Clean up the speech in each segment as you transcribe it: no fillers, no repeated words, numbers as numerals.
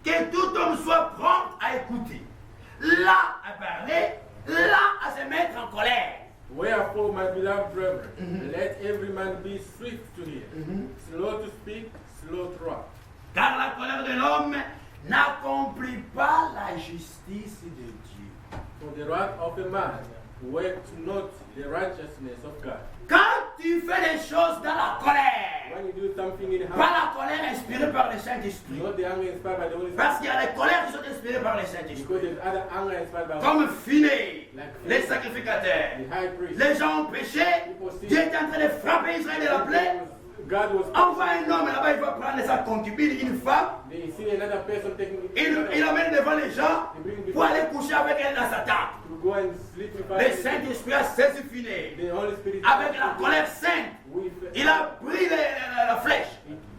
Que tout homme soit prompt à écouter, là à parler, là à se mettre en colère. Wherefore, my beloved brethren, let every man be swift to hear, slow to speak, slow to wrath. Car la colère de l'homme n'accomplit pas la justice de Dieu. For the wrath of a man works not the righteousness of God. Quand tu fais des choses dans la colère, When you do something in pas heart, la colère inspirée par le Saint-Esprit, not the anger inspired by the Holy Spirit, parce qu'il y a des colères qui sont inspirées par le because Saint-Esprit, there's other anger inspired by comme Phiné, les sacrificateurs. the high priest. Les gens ont péché, Dieu est en train de frapper Israël de la plaie. God was Envoie un homme là-bas, il va prendre sa concubine, une femme, they see another person taking il l'amène devant les gens pour aller coucher avec elle dans sa tente. to go and sleep with Le her. Saint-Esprit a saisi Phiné. The Holy Spirit Avec la colère sainte, with il a pris la flèche.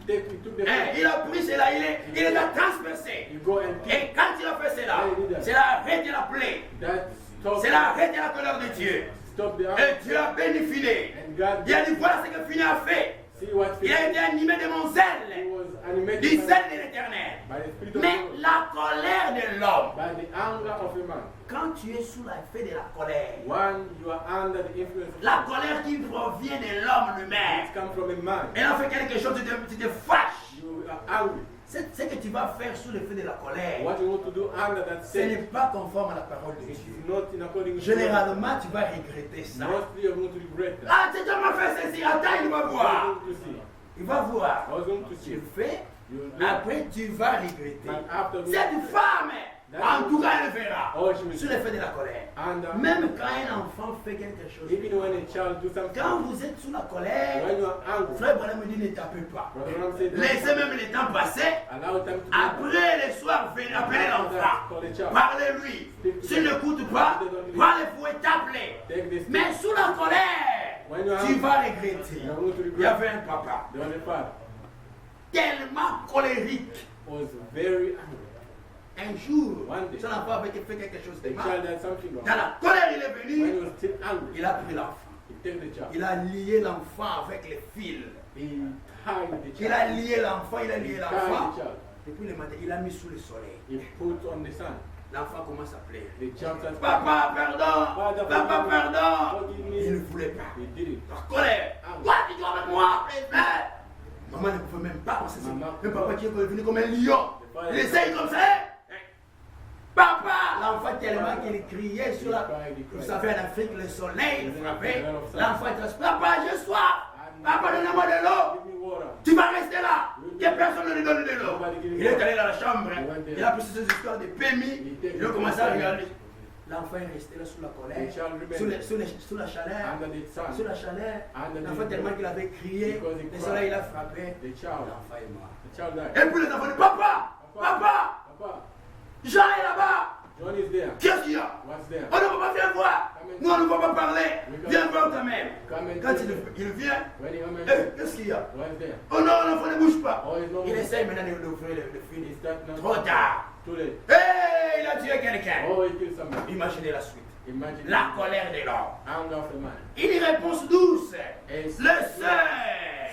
he took the Il a pris cela, il l'a transpercé. you go and Et quand il a fait cela, c'est la arrêté la plaie. that stop C'est la arrêté la colère de Dieu. stop the Et anger. Dieu a béni Phiné. And God Il a dit voilà ce que Phiné a fait. see what Il a été animé de mon zèle, he was animated du zèle de l'éternel. by the Spirit of Mais God, la colère de l'homme, by the anger of a man. quand tu es sous l'effet de la colère, One, you are under the influence of la colère qui provient de l'homme lui-même, it comes from a man. elle a fait quelque chose, tu te fâches. You are angry. C'est ce que tu vas faire sous l'effet de la colère. What you want to do under that Ce n'est sin pas conforme à la parole de is Dieu. not in according to Généralement, tu vas regretter ça. mostly you're going to regret that. Ah, tu m'as fait ceci, attends, il va I voir. was going to see. Il va voir. I was going to Tu see. fais, You do. après tu vas regretter. But after Cette femme, en tout cas, elle le verra. Oh, she will Sous l'effet de la colère. And Même quand un enfant fait quelque chose, even when a child do something, quand vous êtes sous la colère, when you are angry, Frère Branham me dit ne tapez pas. Brother Ram said, Laissez même le temps passer. allow them to Après le soir, venez appeler l'enfant. call the child. Parlez-lui. S'il n'écoute pas, prends le fouet, tape-les. Take this. Mais sous la colère, When you are tu angry, vas regretter. you are going to Il y regret. avait un papa The only father tellement colérique. was very angry. Un jour, One day, son enfant avait fait quelque chose de the mal. child had something wrong. Dans la colère, il est When venu, he was still angry, il a pris l'enfant. he took the child. Il a lié l'enfant avec les fils. He tied the Il a child. lié l'enfant, il a He lié tied l'enfant. the child. Depuis le matin, il a mis sous le soleil. He put on the sun. L'enfant commence à pleurer. The child said, Papa, pardon! Father, Papa, forgive me. pardon! Forgive Il ne me. voulait pas. He did it. La colère. Toi, tu dois avec moi, frère. Maman ne pouvait même pas penser ça. Maman. Le papa qui est venu comme un lion. Il essaye comme ça. Papa! L'enfant tellement qu'il criait sur la... Vous savez, en Afrique, le soleil le frappait. L'enfant était... Papa, j'ai soif! Papa, donne-moi de l'eau! Give me water. Tu vas rester là! Que personne ne lui donne de l'eau. Il est allé dans la chambre. Il a pris ces histoires de PMI. Il a commencé à regarder. L'enfant est resté là sous la colère, sous la chaleur. Under the sun. Sous la chaleur, l'enfant tellement qu'il avait crié, le soleil il a frappé, The child. l'enfant est mort. The child died. Et puis les enfants disent, Papa, Papa, Papa, Jean est là-bas. John is there. Qu'est-ce qu'il y a? What's there? On ne peut pas venir voir. Nous, on ne peut pas parler. Viens voir ta mère. Come and Quand see me. il vient, When he come and qu'est-ce qu'il y a? what's there? Oh non, l'enfant ne bouge pas. Oh, it's no Il more. essaye maintenant d'ouvrir le film. Is that not Trop tard. too late? Hey, il a tué quelqu'un. Oh, he killed somebody. Imaginez la suite. Imagine La colère de l'homme. anger of a man. Il y réponse douce. Et Le sœur,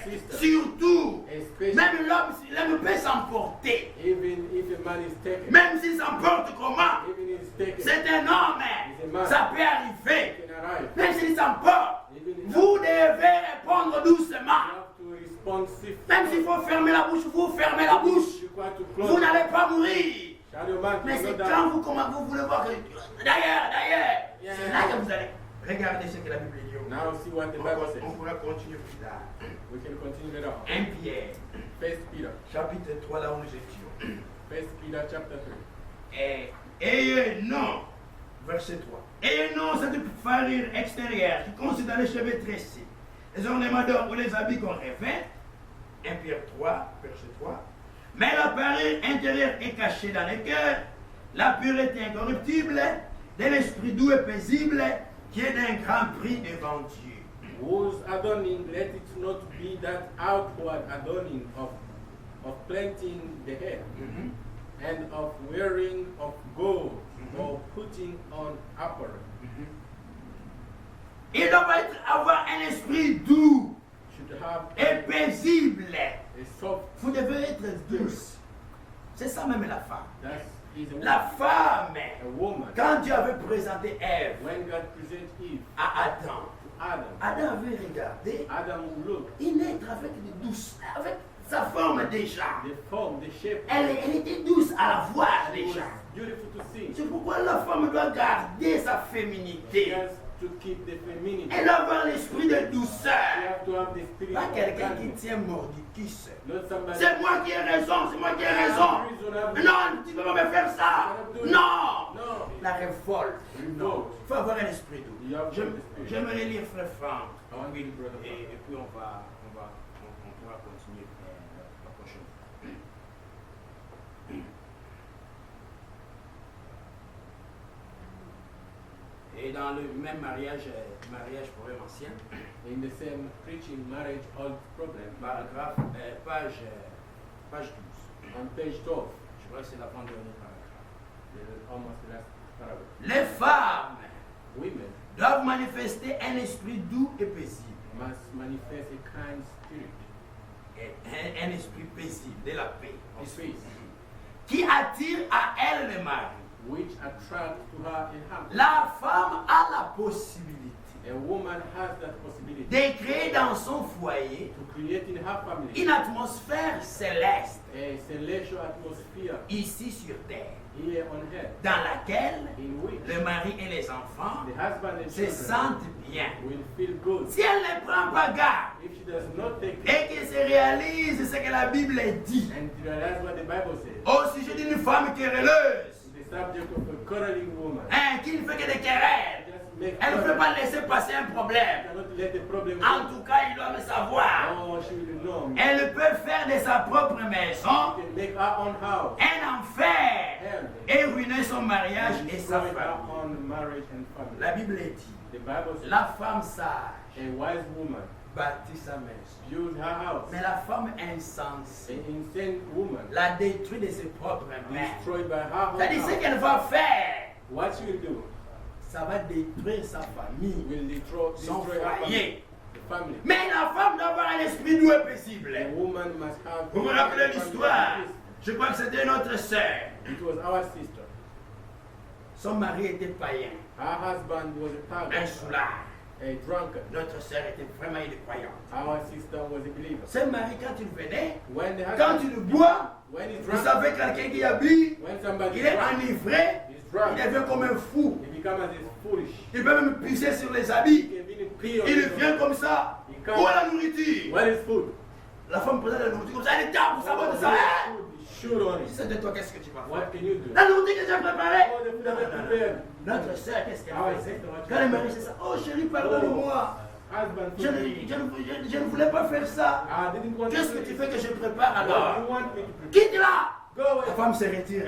Sister. surtout, Especially même l'homme peut s'emporter. even if a man is taken, Même s'il s'emporte comment? even if he's taken, C'est un homme. He's a man. Ça peut arriver. he can arrive. Même s'il s'emporte, Even if vous devez répondre you doucement. have to respond swiftly. Même s'il faut fermer la bouche, vous fermez la bouche. You got to Vous close. n'allez pas mourir. Shadow man Mais c'est cannot quand die. vous voulez voir que... D'ailleurs, Yeah. c'est là que vous allez regarder ce que la Bible dit. Now see what the Bible says. On pourra continuer plus tard. We can continue later on. 1 Pierre, First Peter. chapitre 3, là où nous étions. First Peter chapter 3. Ayez non, verset 3. Ayez non cette farine extérieure qui consiste dans les cheveux tressés, les ornements d'or ou les habits qu'on revêt. 1 Pierre 3, verset 3. Mais la parure intérieure est cachée dans le cœur, la pureté incorruptible de l'esprit doux et paisible qui est d'un grand prix devant Dieu. Whose adorning, let it not be that outward adorning of planting the hair, and of wearing of gold, or putting on apparel. Il doit avoir un esprit doux Should have et paisible. a soft, Vous devez être douce. C'est ça même la femme. That is a La woman. femme, A woman. quand Dieu avait présenté Ève When God presented Eve à Adam, to Adam, Adam avait regardé, Adam looked il naître avec de douceur, avec sa forme déjà. the form, the shape. Elle était douce à la voir It was déjà. beautiful to see. C'est pourquoi la femme doit garder sa She féminité. has to keep the femininity. Elle doit avoir l'esprit de You douceur. have to have the spirit Pas of quelqu'un qui kindness. tient mordicus. Not somebody. C'est moi qui ai raison, c'est moi qui ai raison. Non, tu ne peux pas me faire ça. Non. No. La révolte. Revolt. Il faut avoir un esprit doux. You have to have the spirit. J'aimerais lire Frère Franck. I want to read Brother Frank. Et puis on pourra continuer la prochaine fois. Et dans le même mariage problème ancien, In the same preaching marriage old problem, paragraphe, page 12. on page 12, Je crois que c'est l'avant-dernier paragraphe. almost the last paragraph. Les femmes Women doivent manifester un esprit doux et paisible. must manifest a kind spirit, Et un esprit paisible, de la paix, of peace, qui attire à elle le mari. which attract to her a husband. La femme a la possibilité A woman has that possibility de créer dans son foyer to create in her family une atmosphère céleste a celestial atmosphere ici sur terre, here on earth, dans laquelle in which le mari et les enfants the husband and se children sentent bien. will feel good. Si elle ne prend pas garde If she does not take et qu'elle se réalise ce que la Bible dit and realize what the Bible says, au sujet d'une femme querelleuse, the subject of a quarreling woman, qui ne fait que des querelles, just make elle ne peut pas laisser passer un problème. cannot let the problem En go. tout cas, il doit le savoir. Oh, she will know. Elle peut faire de sa propre maison She can make her own house, un enfer hell, et ruiner son mariage and et sa destroy her famille. own marriage and family. La Bible dit, The Bible says la femme sage a wise woman bâtit sa maison. built her house. Mais la femme insensée An insane woman la détruit de ses propres mains. destroyed by her own C'est-à-dire ce house. qu'elle va faire, What she will do ça va détruire sa famille, will destroy son her family. foyer. The family. Mais la femme doit avoir un esprit doux et paisible. A woman must have. Vous vous rappelez l'histoire? Je crois que c'était notre sœur. It was our sister. Son mari était païen, Her husband was a un pagan, soulard. a drunkard. Notre sœur était vraiment une croyante. Our sister was a believer. Ce mari, quand il venait, When the quand husband, il boit, when he's vous drunk, savez, quelqu'un qui habille, when somebody il est drunk, enivré, he's il drunk. devient comme un fou. He becomes as foolish. Il peut même pisser sur les He habits. can even pee on Il his vient own. comme ça. He Où est comes. la nourriture? Where is food? La femme présente la nourriture comme ça, elle est tape pour savoir de ça. Food, Hein? he shoot on Si it. c'est de toi, qu'est-ce que tu vas faire? What can you do? La nourriture que j'ai préparée. Oh, the food Non, that I non, non, non. prepared. Notre sœur, qu'est-ce qu'elle Ah, faisait? c'est vrai. Quand le mari c'est ça, oh chérie, pardonne-moi. Husband, Je ne voulais pas faire ça. I didn't want Qu'est-ce to que do tu it. fais que je prépare What do alors? you want me to prepare? Quitte là! Go La away. femme se retire,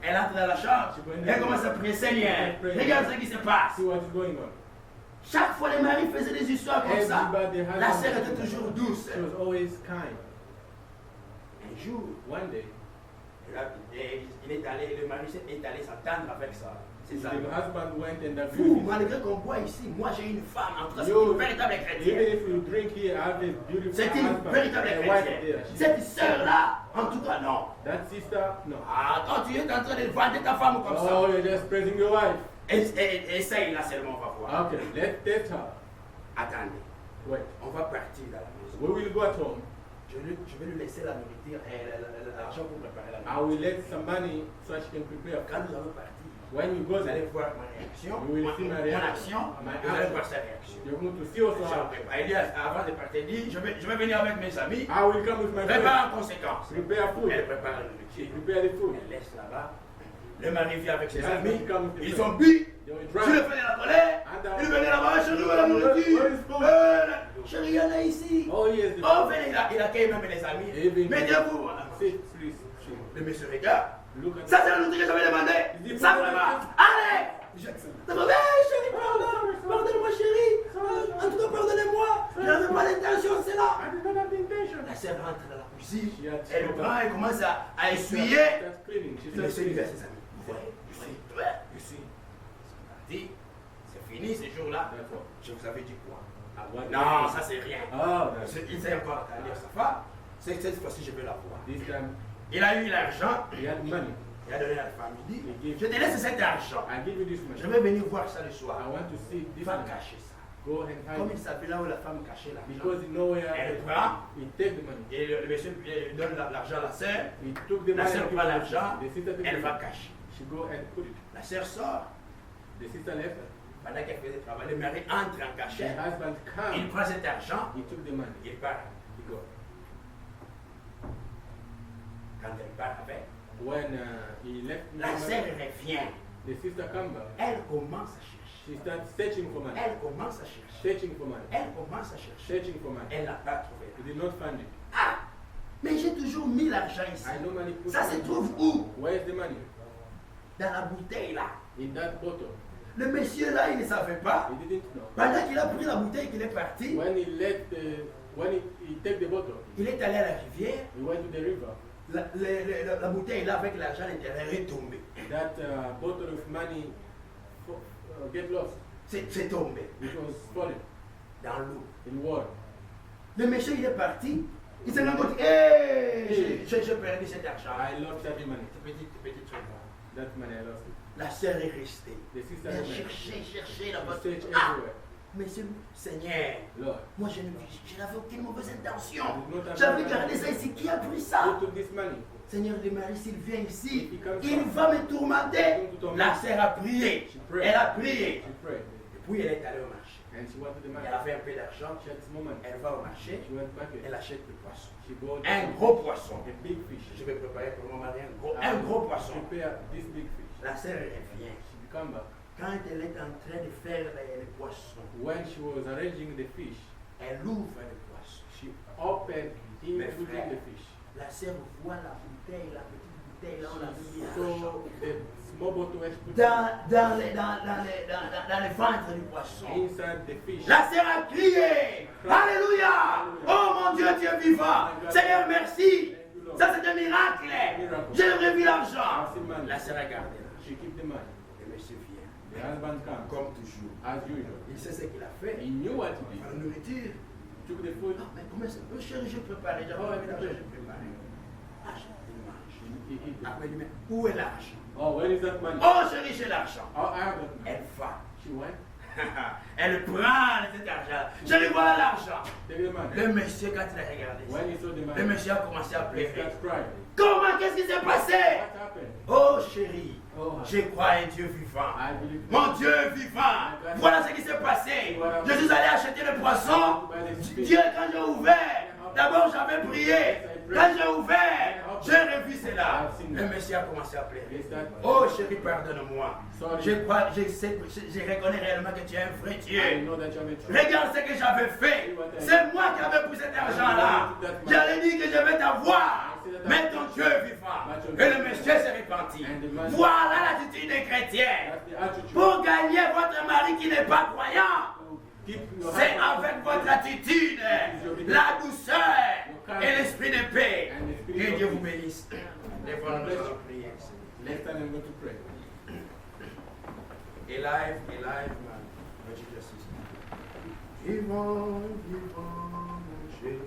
elle entre dans la chambre, elle commence à prier, Seigneur, regarde ce qui se passe. See what is going on. Chaque fois les maris faisaient des histoires comme ça, Everybody has la a- sœur était toujours douce. She was always kind. Un jour, One day, le mari est allé s'attendre avec ses the amis. husband went and Fou, agreed. malgré qu'on boit ici, moi j'ai une femme, en tout cas c'est You- une véritable Even chrétienne. if you drink here, I have a beautiful C'est une husband véritable and a wife chrétienne. there. Cette sœur-là, en tout cas non. That sister, no. Ah, quand tu es en train de vendre ta femme comme ça, Oh, you're just praising your wife. essaye là seulement, on va voir. Okay, let's test her. Attendez, Wait. on va partir dans la maison. We will go at home. Je vais lui laisser la nourriture et l'argent pour préparer la I nourriture. will let some money so she can prepare. Quand nous allons partir, When you go vous allez there, voir ma réaction, You will see my mon reaction. action, My vous allez action. voir sa réaction. you're going to see also J'en how. prépare. Il dit, avant de partir, il dit, je vais venir avec mes amis, I will come with my friends. prépare en conséquence. Prepare food. Elle prépare la nourriture, Prepare the food. elle laisse là-bas. Le mari vient avec ses The husband amis, comes with ils them. ont bu. They were Sur le drunk. fait de la colère, il venait là-bas, chérie, où est la nourriture? Where is food? Chérie, il y en a ici. Oh, yes. the Oh, food. venez, il accueille même les amis. Even- Mettez-vous. Sit, please. Le monsieur regarde. Look at Ça, c'est la nourriture que j'avais demandé. Ça, vraiment. Allez! Ça va, chérie, pardonne-moi, chérie. En tout cas, pardonnez-moi. Je n'avais pas l'intention, c'est là. I did not have the intention. La sœur rentre dans la cuisine. She had Elle spoken. prend, elle commence à essuyer. That's cleaning. She Le monsieur said, dit à ses amis, vous voyez, ici, dit, c'est fini ce jour-là. That's all. Je vous avais dit quoi? What- Non, ça c'est rien. Oh, that's Il sait encore à lire sa femme. Cette fois-ci, je vais la voir. This time, Il a eu l'argent. He had money. Il a donné à la femme. Il dit, Il dit, je te laisse cet argent. I give you this money. Je vais venir voir ça le I soir. want to see this Va money. cacher ça. Go and Comme hide il it. savait là où la femme cachait l'argent. Because you know where Elle prend. he take the money. Et le monsieur lui donne l'argent à la sœur. He took the La money. sœur and prend give it to l'argent. the sister. took Elle it. va cacher. She go and put it. La sœur sort. The sister left. Pendant qu'elle faisait le travail, le mari entre en The cachette. husband Il came. prend cet argent. He took the money. Il part. He go. Quand elle part avec, When he left the la sœur money, revient. the sister come back. Elle commence à chercher. She starts searching for money. Elle commence à chercher. Searching for money. Elle commence à chercher. Searching for money. Elle n'a pas trouvé. He did not find it. Ah! Mais j'ai toujours mis l'argent ici. I normally put Ça se money. trouve où? Where is the money? Dans la bouteille là. In that bottle. Le monsieur là, il ne savait pas. He didn't know. Pendant qu'il a pris la bouteille et qu'il est parti, When he left when he take the bottle, il est allé à la rivière. he went to the river. La bouteille là avec l'argent à l'intérieur est tombée. That bottle of money get lost. C'est tombé It was falling dans l'eau. in water. Le monsieur, il est parti. Il s'est rendu compte, hey, j'ai perdu cet argent. I lost that money. Petit truc là. That money I lost it. La sœur est restée. The sister Elle a remained. cherché She là-bas. searched Ah, everywhere. monsieur, Seigneur, Lord, moi je n'avais aucune mauvaise intention. I did not have J'avais any gardé money. ça ici. Qui a pris ça? Who took this money? Seigneur de Marie, s'il vient ici, If he comes il back, va me tourmenter. he's going to torment La me. sœur a prié. She prayed. Elle a prié. She prayed. Et puis elle est allée au marché. And she wanted the money. Elle avait un peu d'argent. She had small money. Elle va au marché. She went back. Elle achète du poisson. She bought Un gros poisson. a big fish. Je vais préparer pour mon mari I un gros poisson. prepare this big fish. La sœur revient. She come back. Quand elle est en train de faire les poissons, When she was arranging the fish, elle ouvre le poisson. she opened Mes including frères. the fish. La sœur voit la bouteille, la petite bouteille là, on a mis So the small bottle was put dans le ventre du poisson. inside the fish. La sœur a crié. Alléluia. Oh mon Dieu, tu es vivant. Seigneur, merci. Ça c'est un miracle. J'ai revu l'argent. La sœur a gardé l'argent. She keep the money. Le monsieur vient, The husband comes comme toujours. as usual. Il sait ce qu'il a fait. He knew what to do. La nourriture. Took the food. Ah, mais comment ça peut, chérie, j'ai préparé. J'avais envie d'argent, j'ai préparé. Ah, il mange. He eat it. Après, il dit, mais où est l'argent? Oh, where is that money? Oh, chérie, j'ai l'argent. Oh, I have that money. Elle va. She went. Elle prend cet argent. Chérie, voilà l'argent. Take the money. Le monsieur, quand il a regardé ça, When he saw the le money, monsieur a commencé à he pleurer. started crying. Comment, qu'est-ce qui s'est passé? What happened? Oh, chérie, Oh, je crois à un Dieu vivant. I believe. Mon Dieu vivant. Voilà ce qui s'est passé. Je suis allé acheter le poisson. Dieu, quand j'ai ouvert, d'abord j'avais prié. Quand j'ai ouvert, j'ai revu cela. Le monsieur a commencé à pleurer. Oh chérie, pardonne-moi. Je crois, je reconnais réellement que tu es un vrai I Dieu. know that you have a trust. Regarde ce que j'avais fait. C'est moi qui avais pris cet argent-là. J'allais dire que je vais t'avoir. Mais ton Dieu est vivant. Et le monsieur s'est repenti. Voilà l'attitude des chrétiens. That's the attitude. Pour gagner votre mari qui n'est pas croyant, Keep your c'est husband. avec votre attitude, la douceur et l'esprit de paix. Que Dieu vous bénisse. Lèvons-nous, nous allons prier. Next time I'm going to pray. Alive, man. Vivons, vivons, mon Dieu.